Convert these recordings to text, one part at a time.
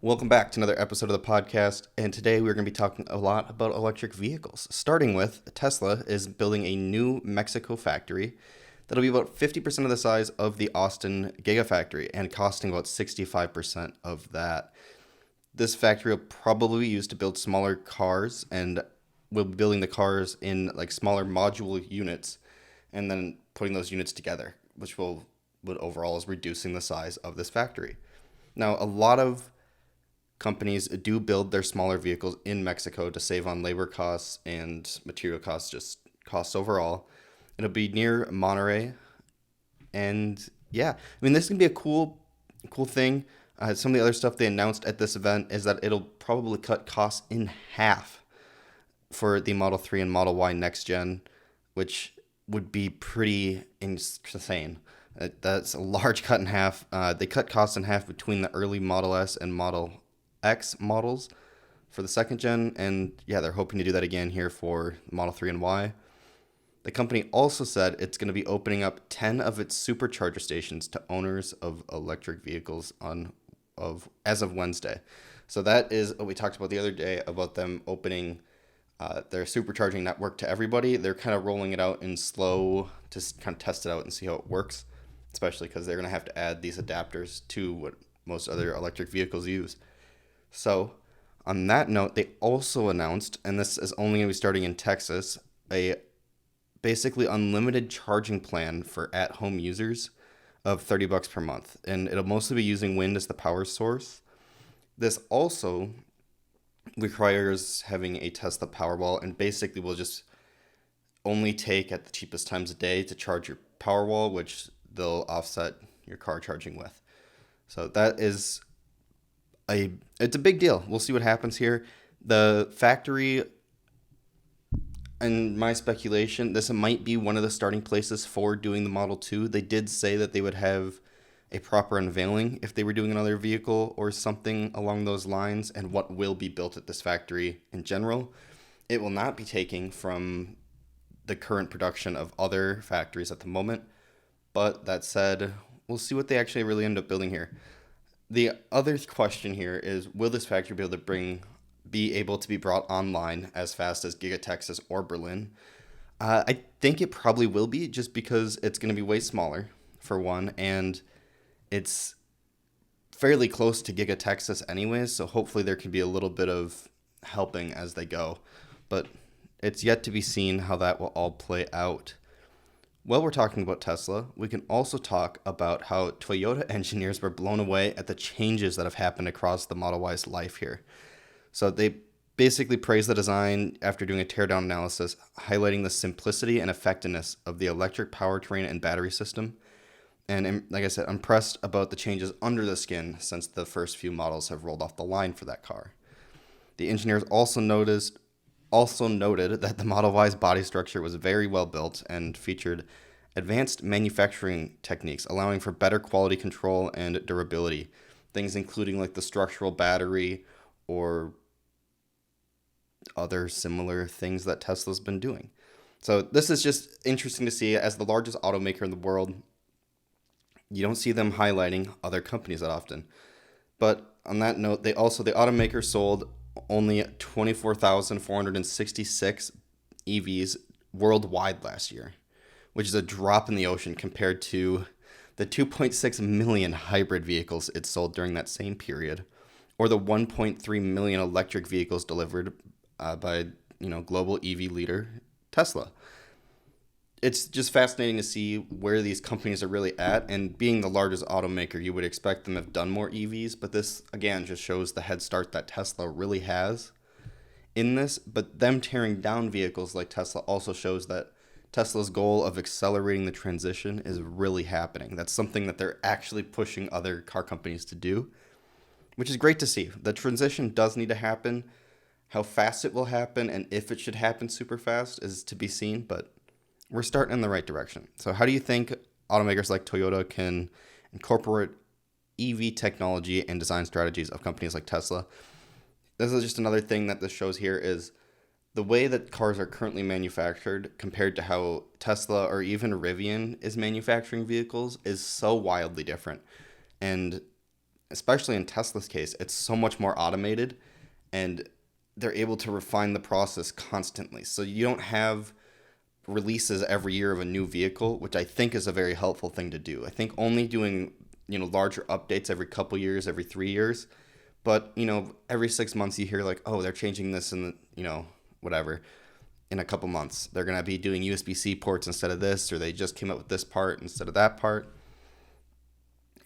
Welcome back to another episode of the podcast, and today we're going to be talking a lot about electric vehicles. Starting with, Tesla is building a new Mexico factory that'll be about 50% of the size of the Austin Gigafactory and costing about 65% of that. This factory will probably be used to build smaller cars, and we'll be building the cars in like smaller module units and then putting those units together, which will what overall is reducing the size of this factory. Now, a lot of companies do build their smaller vehicles in Mexico to save on labor costs and material costs, just costs overall. It'll be near Monterrey, and yeah, I mean this can be a cool thing. Some of the other stuff they announced at this event is that it'll probably cut costs in half for the Model 3 and Model Y next gen, which would be pretty insane. That's a large cut in half. They cut costs in half between the early Model S and Model X models for the second gen, and yeah, they're hoping to do that again here for Model 3 and Y. The company also said it's going to be opening up 10 of its supercharger stations to owners of electric vehicles as of Wednesday. So that is what we talked about the other day about them opening their supercharging network to everybody. They're kind of rolling it out in slow to kind of test it out and see how it works, especially because they're going to have to add these adapters to what most other electric vehicles use. So, on that note, they also announced, and this is only going to be starting in Texas, a basically unlimited charging plan for at-home users of $30 per month, and it'll mostly be using wind as the power source. This also requires having a Tesla Powerwall, and basically will just only take at the cheapest times of day to charge your Powerwall, which they'll offset your car charging with. So that is it's a big deal. We'll see what happens here. The factory, in my speculation, this might be one of the starting places for doing the Model 2. They did say that they would have a proper unveiling if they were doing another vehicle or something along those lines, and what will be built at this factory in general. It will not be taking from the current production of other factories at the moment, but that said, we'll see what they actually really end up building here. The other question here is, will this factory be able to be brought online as fast as Giga Texas or Berlin? I think it probably will be, just because it's going to be way smaller, for one, and it's fairly close to Giga Texas anyways, so hopefully there can be a little bit of helping as they go. But it's yet to be seen how that will all play out. While we're talking about Tesla, we can also talk about how Toyota engineers were blown away at the changes that have happened across the Model Y's life here. So they basically praised the design after doing a teardown analysis, highlighting the simplicity and effectiveness of the electric powertrain and battery system. And like I said, I'm impressed about the changes under the skin since the first few models have rolled off the line for that car. The engineers also noted that the Model Y's body structure was very well built and featured advanced manufacturing techniques, allowing for better quality control and durability. Things including like the structural battery or other similar things that Tesla's been doing. So this is just interesting to see. As the largest automaker in the world, you don't see them highlighting other companies that often. But on that note, the automaker sold only 24,466 EVs worldwide last year, which is a drop in the ocean compared to the 2.6 million hybrid vehicles it sold during that same period, or the 1.3 million electric vehicles delivered by global EV leader Tesla. It's just fascinating to see where these companies are really at, and being the largest automaker, you would expect them to have done more EVs, but this again just shows the head start that Tesla really has in this. But them tearing down vehicles like Tesla also shows that Tesla's goal of accelerating the transition is really happening. That's something that they're actually pushing other car companies to do, which is great to see. The transition does need to happen. How fast it will happen and if it should happen super fast is to be seen, but we're starting in the right direction. So how do you think automakers like Toyota can incorporate EV technology and design strategies of companies like Tesla? This is just another thing that this shows here is the way that cars are currently manufactured compared to how Tesla or even Rivian is manufacturing vehicles is so wildly different. And especially in Tesla's case, it's so much more automated, and they're able to refine the process constantly. So you don't have releases every year of a new vehicle, which I think is a very helpful thing to do. I think only doing, larger updates every couple years, every 3 years, but, every 6 months you hear like, oh, they're changing this in the, whatever, in a couple months. They're going to be doing USB-C ports instead of this, or they just came up with this part instead of that part.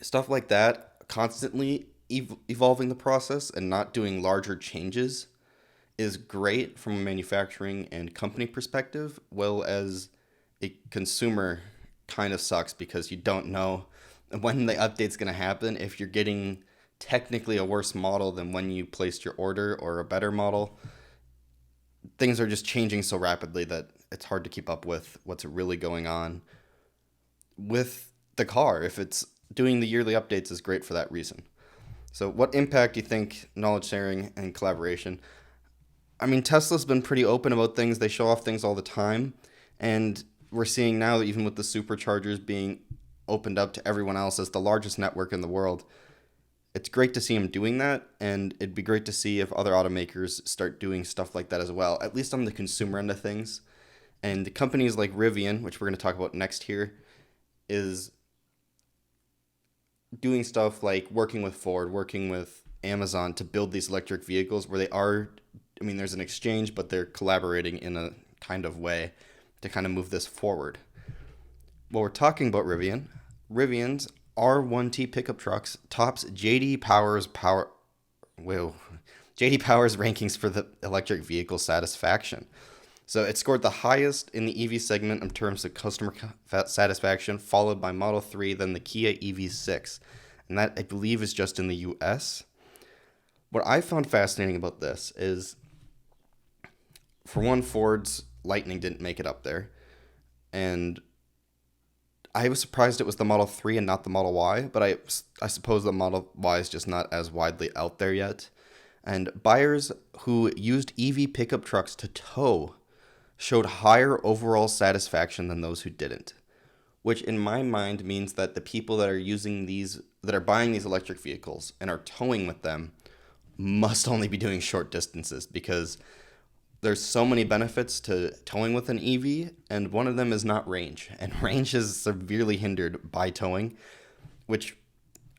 Stuff like that, constantly evolving the process and not doing larger changes is great from a manufacturing and company perspective, well as a consumer kind of sucks because you don't know when the update's going to happen. If you're getting technically a worse model than when you placed your order or a better model, things are just changing so rapidly that it's hard to keep up with what's really going on with the car. If it's doing the yearly updates is great for that reason. So what impact do you think knowledge sharing and collaboration? I mean, Tesla's been pretty open about things. They show off things all the time. And we're seeing now, even with the superchargers being opened up to everyone else as the largest network in the world, it's great to see them doing that. And it'd be great to see if other automakers start doing stuff like that as well, at least on the consumer end of things. And companies like Rivian, which we're going to talk about next here, is doing stuff like working with Ford, working with Amazon to build these electric vehicles where they are, I mean, there's an exchange, but they're collaborating in a kind of way to kind of move this forward. Well, we're talking about Rivian's R1T pickup trucks tops JD Power's rankings for the electric vehicle satisfaction. So it scored the highest in the EV segment in terms of customer satisfaction, followed by Model 3, then the Kia EV6. And that, I believe, is just in the US. What I found fascinating about this is, for one, Ford's Lightning didn't make it up there. And I was surprised it was the Model 3 and not the Model Y, but I suppose the Model Y is just not as widely out there yet. And buyers who used EV pickup trucks to tow showed higher overall satisfaction than those who didn't, which in my mind means that the people that are buying these electric vehicles and are towing with them must only be doing short distances, because there's so many benefits to towing with an EV, and one of them is not range, and range is severely hindered by towing, which,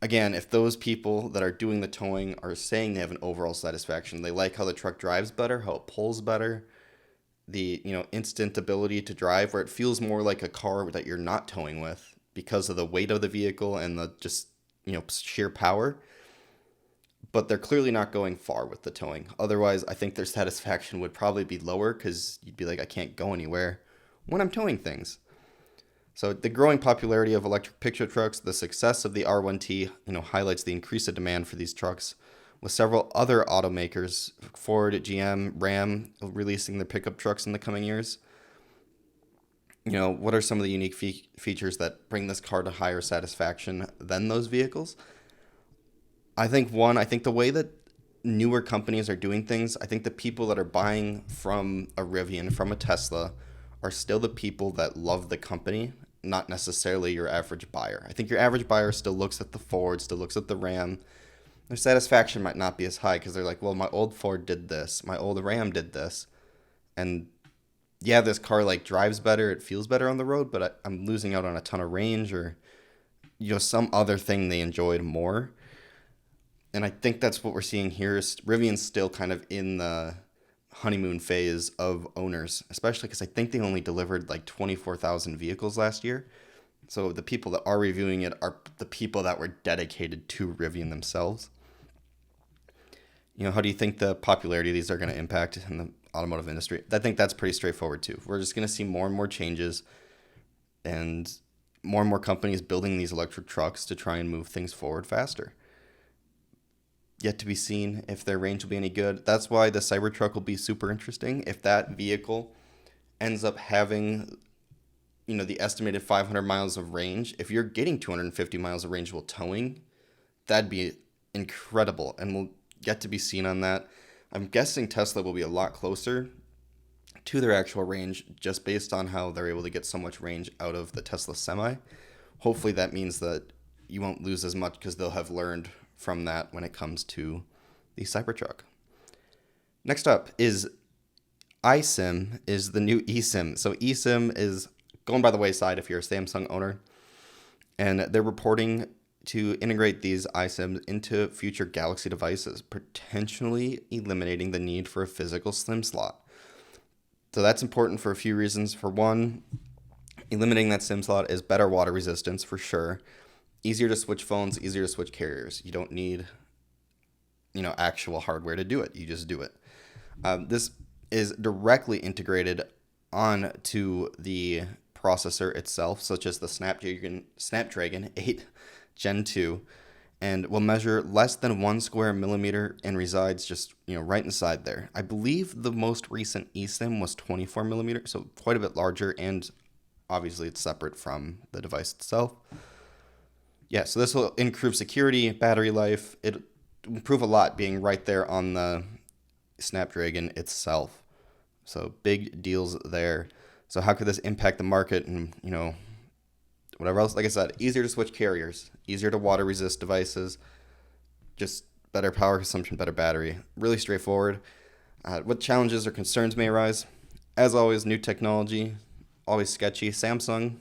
again, if those people that are doing the towing are saying they have an overall satisfaction, they like how the truck drives better, how it pulls better, the instant ability to drive, where it feels more like a car that you're not towing with because of the weight of the vehicle and the just sheer power. But they're clearly not going far with the towing. Otherwise, I think their satisfaction would probably be lower, because you'd be like, I can't go anywhere when I'm towing things. So the growing popularity of electric pickup trucks, the success of the R1T, highlights the increased demand for these trucks, with several other automakers, Ford, GM, Ram, releasing their pickup trucks in the coming years. What are some of the unique features that bring this car to higher satisfaction than those vehicles? I think the way that newer companies are doing things, I think the people that are buying from a Rivian, from a Tesla, are still the people that love the company, not necessarily your average buyer. I think your average buyer still looks at the Ford, still looks at the Ram. Their satisfaction might not be as high because they're like, well, my old Ford did this, my old Ram did this, and yeah, this car drives better, it feels better on the road, but I'm losing out on a ton of range, or some other thing they enjoyed more. And I think that's what we're seeing here. Is Rivian's still kind of in the honeymoon phase of owners, especially because I think they only delivered 24,000 vehicles last year. So the people that are reviewing it are the people that were dedicated to Rivian themselves. How do you think the popularity of these are going to impact in the automotive industry? I think that's pretty straightforward too. We're just going to see more and more changes, and more companies building these electric trucks to try and move things forward faster. Yet to be seen if their range will be any good. That's why the Cybertruck will be super interesting. If that vehicle ends up having, the estimated 500 miles of range, if you're getting 250 miles of range while towing, that'd be incredible. And we'll get to be seen on that. I'm guessing Tesla will be a lot closer to their actual range, just based on how they're able to get so much range out of the Tesla Semi. Hopefully that means that you won't lose as much, because they'll have learned from that when it comes to the Cybertruck. Next up is iSIM is the new eSIM. So eSIM is going by the wayside if you're a Samsung owner, and they're reporting to integrate these iSIMs into future Galaxy devices, potentially eliminating the need for a physical SIM slot. So that's important for a few reasons. For one, eliminating that SIM slot is better water resistance for sure. Easier to switch phones, easier to switch carriers. You don't need, actual hardware to do it. You just do it. This is directly integrated onto the processor itself, such as the Snapdragon 8 Gen 2, and will measure less than 1 square millimeter and resides just right inside there. I believe the most recent eSIM was 24 millimeters, so quite a bit larger, and obviously it's separate from the device itself. Yeah, so this will improve security, battery life. It improve a lot being right there on the Snapdragon itself. So big deals there. So how could this impact the market and whatever else? Like I said, easier to switch carriers, easier to water resist devices, just better power consumption, better battery. Really straightforward. What challenges or concerns may arise? As always, new technology, always sketchy. Samsung,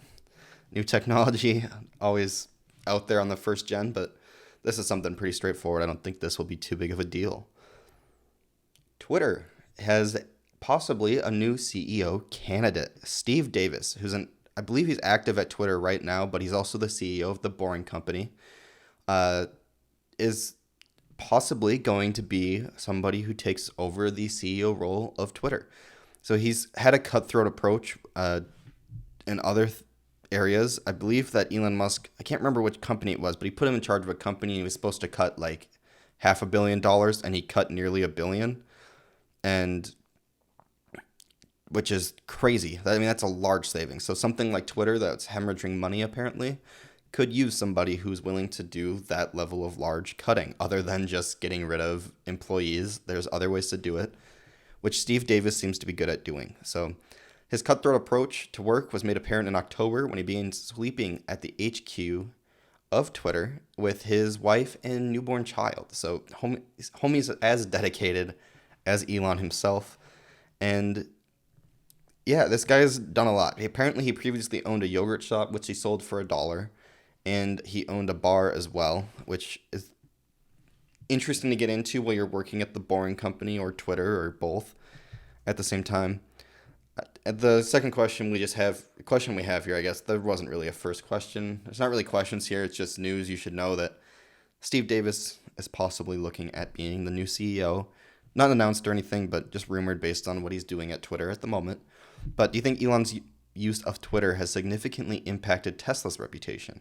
new technology, always out there on the first gen, but this is something pretty straightforward. I don't think this will be too big of a deal. Twitter has possibly a new CEO candidate, Steve Davis, I believe he's active at Twitter right now, but he's also the CEO of the Boring Company, is possibly going to be somebody who takes over the CEO role of Twitter. So he's had a cutthroat approach in other areas. I believe that Elon Musk, I can't remember which company it was, but he put him in charge of a company and he was supposed to cut like $500 million, and he cut nearly $1 billion. And which is crazy. I mean, that's a large savings. So something like Twitter that's hemorrhaging money apparently could use somebody who's willing to do that level of large cutting, other than just getting rid of employees. There's other ways to do it, which Steve Davis seems to be good at doing. So his cutthroat approach to work was made apparent in October when he began sleeping at the HQ of Twitter with his wife and newborn child. So homie's as dedicated as Elon himself. And yeah, this guy's done a lot. Apparently, he previously owned a yogurt shop, which he sold for $1, and he owned a bar as well, which is interesting to get into while you're working at the Boring Company or Twitter or both at the same time. The second question we have here, I guess, there wasn't really a first question. There's not really questions here. It's just news. You should know that Steve Davis is possibly looking at being the new CEO. Not announced or anything, but just rumored based on what he's doing at Twitter at the moment. But do you think Elon's use of Twitter has significantly impacted Tesla's reputation?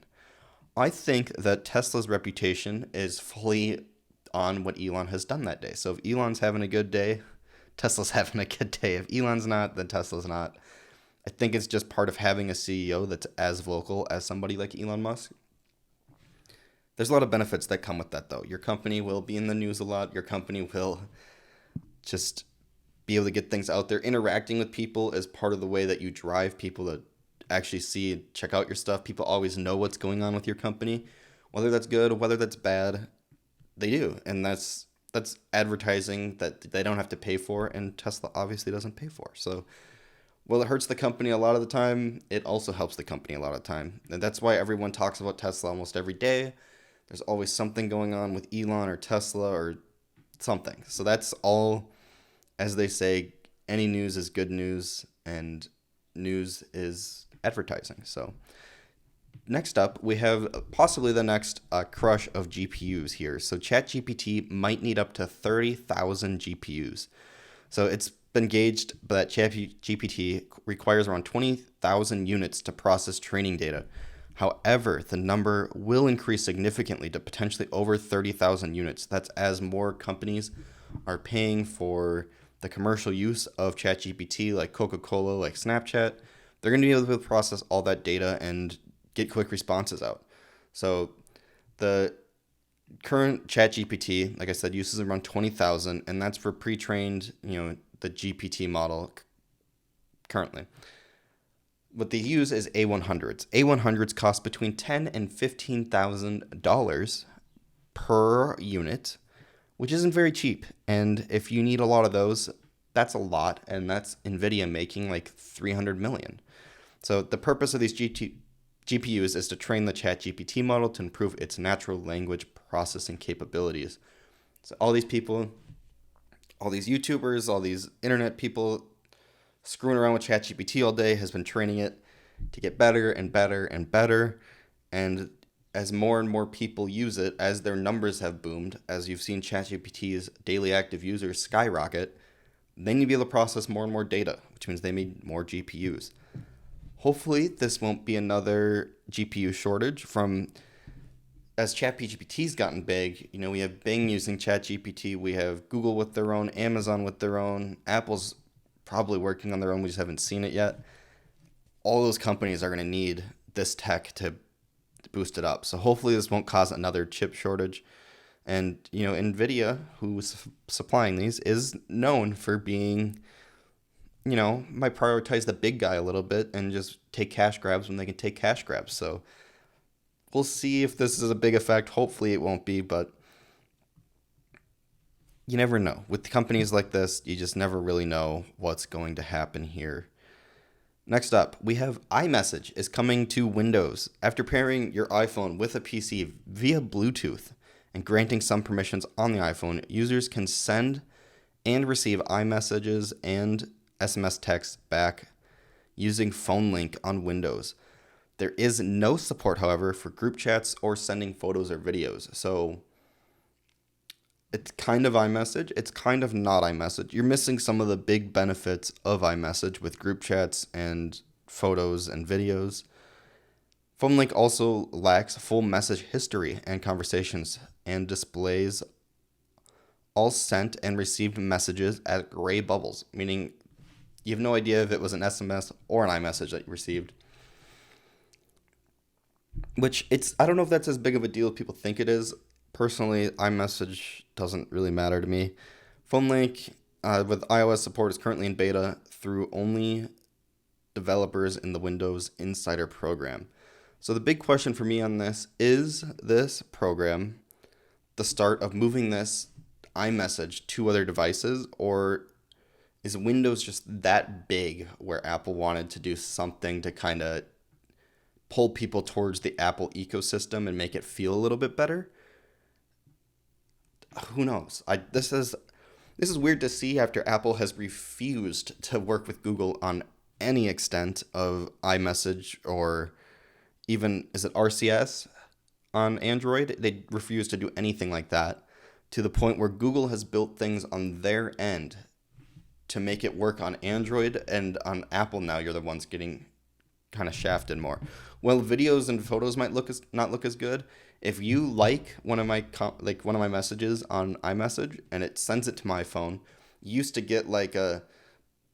I think that Tesla's reputation is fully on what Elon has done that day. So if Elon's having a good day, Tesla's having a good day. If Elon's not, then Tesla's not. I think it's just part of having a CEO that's as vocal as somebody like Elon Musk. There's a lot of benefits that come with that, though. Your company will be in the news a lot. Your company will just be able to get things out there. Interacting with people is part of the way that you drive people to actually see and check out your stuff. People always know what's going on with your company, whether that's good or whether that's bad. They do, and that's advertising that they don't have to pay for, and Tesla obviously doesn't pay for. So while it hurts the company a lot of the time, it also helps the company a lot of the time, and that's why everyone talks about Tesla almost every day. There's always something going on with Elon or Tesla or something. So that's all. As they say, any news is good news, and news is advertising. So next up, we have possibly the next crush of GPUs here. So ChatGPT might need up to 30,000 GPUs. So it's been gauged that ChatGPT requires around 20,000 units to process training data. However, the number will increase significantly to potentially over 30,000 units. That's as more companies are paying for the commercial use of ChatGPT, like Coca-Cola, like Snapchat. They're going to be able to process all that data and get quick responses out. So the current ChatGPT, like I said, uses around 20,000, and that's for pre-trained, the GPT model currently. What they use is A100s. A100s cost between $10,000 and $15,000, per unit, which isn't very cheap. And if you need a lot of those, that's a lot, and that's NVIDIA making like 300 million. So the purpose of these GPUs is to train the ChatGPT model to improve its natural language processing capabilities. So all these people, all these YouTubers, all these internet people screwing around with ChatGPT all day has been training it to get better and better and better. And as more and more people use it, as their numbers have boomed, as you've seen ChatGPT's daily active users skyrocket, then you'll be able to process more and more data, which means they need more GPUs. Hopefully, this won't be another GPU shortage from as ChatGPT's gotten big. We have Bing using ChatGPT, we have Google with their own, Amazon with their own, Apple's probably working on their own, we just haven't seen it yet. All those companies are going to need this tech to boost it up. So hopefully this won't cause another chip shortage. And, NVIDIA, who's supplying these, is known for being, might prioritize the big guy a little bit and just take cash grabs when they can take cash grabs. So we'll see if this is a big effect. Hopefully it won't be, but you never know. With companies like this, you just never really know what's going to happen here. Next up, we have iMessage is coming to Windows. After pairing your iPhone with a PC via Bluetooth and granting some permissions on the iPhone, users can send and receive iMessages and SMS texts back using Phone Link on Windows. There is no support, however, for group chats or sending photos or videos. So it's kind of iMessage. It's kind of not iMessage. You're missing some of the big benefits of iMessage with group chats and photos and videos. Phone Link also lacks full message history and conversations and displays all sent and received messages as gray bubbles, meaning you have no idea if it was an SMS or an iMessage that you received. Which I don't know if that's as big of a deal as people think it is. Personally, iMessage doesn't really matter to me. Phone Link with iOS support is currently in beta through only developers in the Windows Insider program. So the big question for me on this is this program the start of moving this iMessage to other devices, or is Windows just that big where Apple wanted to do something to kind of pull people towards the Apple ecosystem and make it feel a little bit better? Who knows? This is weird to see after Apple has refused to work with Google on any extent of iMessage or even, is it RCS on Android? They refuse to do anything like that, to the point where Google has built things on their end to make it work on Android, and on Apple now you're the ones getting kind of shafted more. Well, videos and photos might not look as good. If you like one of my messages on iMessage and it sends it to my phone, you used to get like a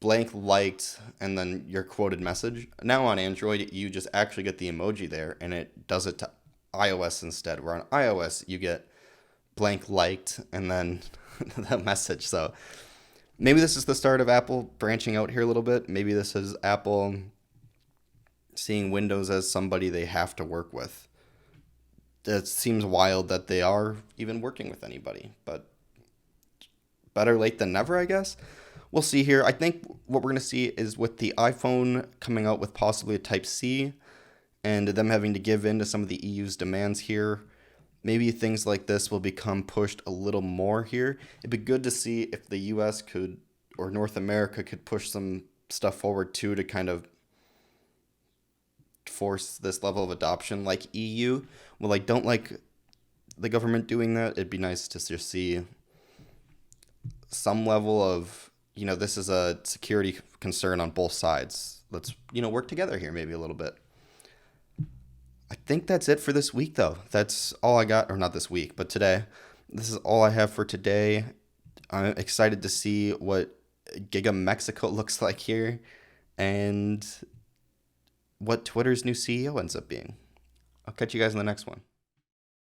blank liked and then your quoted message. Now on Android, you just actually get the emoji there, and it does it to iOS instead. Where on iOS, you get blank liked and then the message. So maybe this is the start of Apple branching out here a little bit. Maybe this is Apple seeing Windows as somebody they have to work with. It seems wild that they are even working with anybody, but better late than never, I guess. We'll see here. I think what we're going to see is with the iPhone coming out with possibly a Type-C and them having to give in to some of the EU's demands here, maybe things like this will become pushed a little more here. It'd be good to see if the US could, or North America could push some stuff forward too to kind of force this level of adoption like EU. Well, I don't like the government doing that. It'd be nice to just see some level of, this is a security concern on both sides. Let's, work together here maybe a little bit. I think that's it for this week, though. That's all I got, or not this week, but today. This is all I have for today. I'm excited to see what GigaMexico looks like here and what Twitter's new CEO ends up being. I'll catch you guys in the next one.